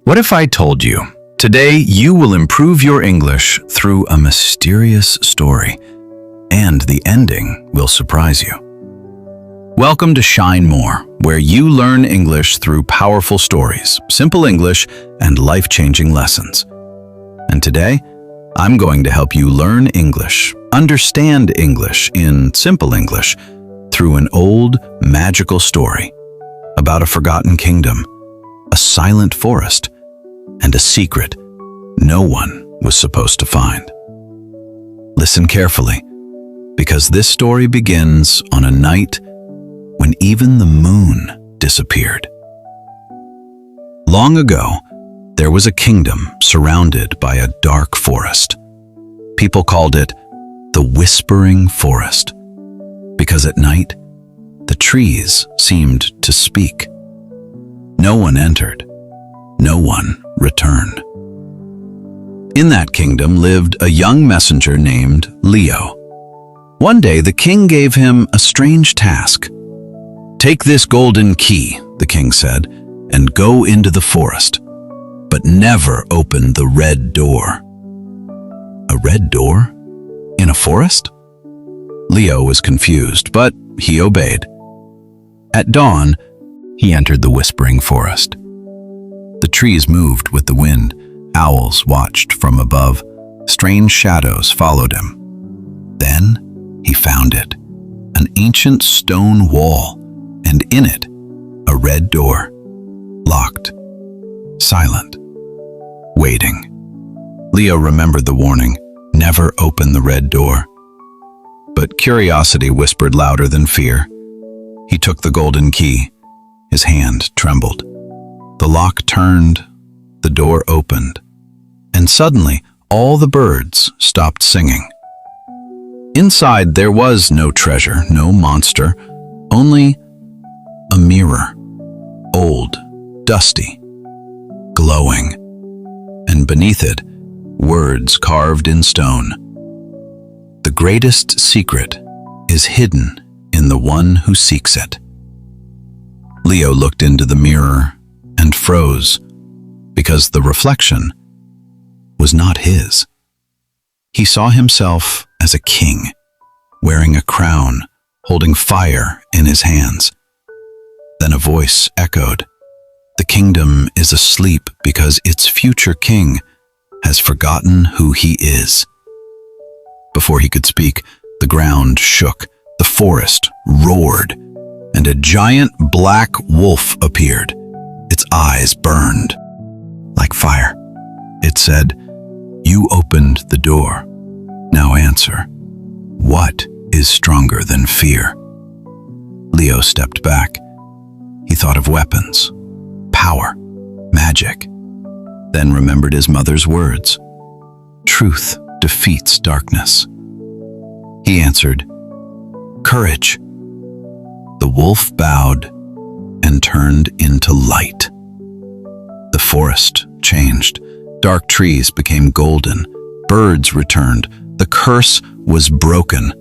What if I told you, today you will improve your English through a mysterious story, and the ending will surprise you? Welcome to Shine More, where you learn English through powerful stories, simple English, and life-changing lessons. And today, I'm going to help you learn English, understand English in simple English, through an old, magical story about a forgotten kingdom, a silent forest, and a secret no one was supposed to find. Listen carefully, because this story begins on a night when even the moon disappeared. Long ago, there was a kingdom surrounded by a dark forest. People called it the Whispering Forest, because at night, the trees seemed to speak. No one entered. No one returned. In that kingdom lived a young messenger named Leo. One day, the king gave him a strange task. "Take this golden key," the king said, "and go into the forest, but never open the red door." A red door? In a forest? Leo was confused, but he obeyed. At dawn, he entered the Whispering Forest. The trees moved with the wind. Owls watched from above. Strange shadows followed him. Then he found it, an ancient stone wall, and in it, a red door, locked, silent, waiting. Leo remembered the warning, never open the red door. But curiosity whispered louder than fear. He took the golden key. His hand trembled. The lock turned, the door opened, and suddenly all the birds stopped singing. Inside there was no treasure, no monster, only a mirror, old, dusty, glowing, and beneath it, words carved in stone. The greatest secret is hidden in the one who seeks it. Leo looked into the mirror and froze, because the reflection was not his. He saw himself as a king, wearing a crown, holding fire in his hands. Then a voice echoed, "The kingdom is asleep because its future king has forgotten who he is." Before he could speak, the ground shook, the forest roared, and a giant black wolf appeared. Its eyes burned like fire. It said, "You opened the door. Now answer, what is stronger than fear?" Leo stepped back. He thought of weapons, power, magic, then remembered his mother's words. Truth defeats darkness. He answered, "Courage." The wolf bowed and turned into light. The forest changed. Dark trees became golden. Birds returned. The curse was broken.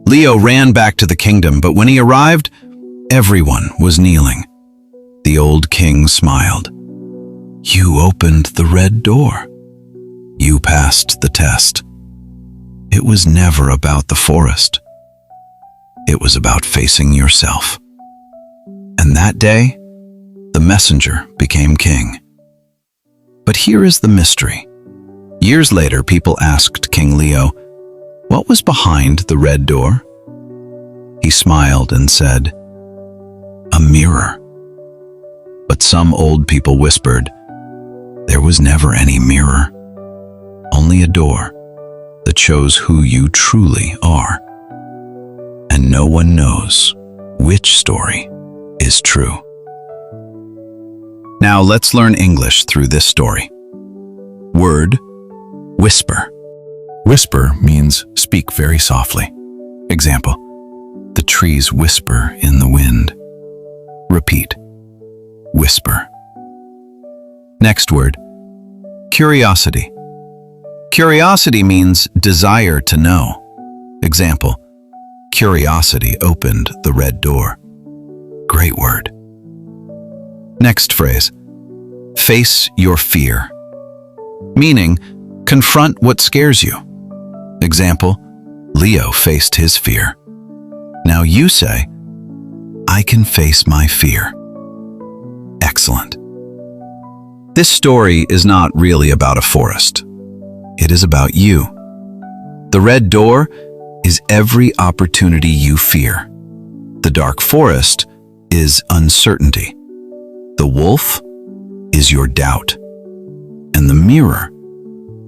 Leo ran back to the kingdom, but when he arrived, everyone was kneeling. The old king smiled. "You opened the red door. You passed the test." It was never about the forest. It was about facing yourself. And that day, the messenger became king. But here is the mystery. Years later, people asked King Leo, what was behind the red door? He smiled and said, "A mirror." But some old people whispered, there was never any mirror, only a door that shows who you truly are. And no one knows which story is true. Now let's learn English through this story. Word, whisper. Whisper means speak very softly. Example, the trees whisper in the wind. Repeat, whisper. Next word, curiosity. Curiosity means desire to know. Example, curiosity opened the red door. Great word. Next phrase, face your fear. Meaning, confront what scares you. Example, Leo faced his fear. Now you say, I can face my fear. Excellent. This story is not really about a forest. It is about you. The red door is every opportunity you fear. The dark forest is uncertainty. The wolf is your doubt. And the mirror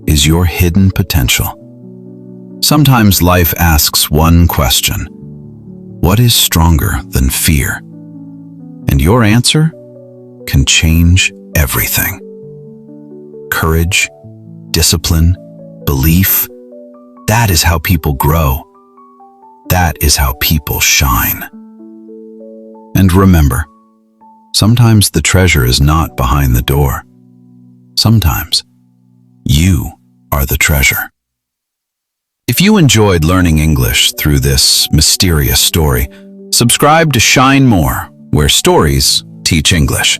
is your hidden potential. Sometimes life asks one question: what is stronger than fear? And your answer can change everything. Courage, discipline, belief, that is how people grow. That is how people shine. And remember, sometimes the treasure is not behind the door. Sometimes you are the treasure. If you enjoyed learning English through this mysterious story, subscribe to Shine More, where stories teach English.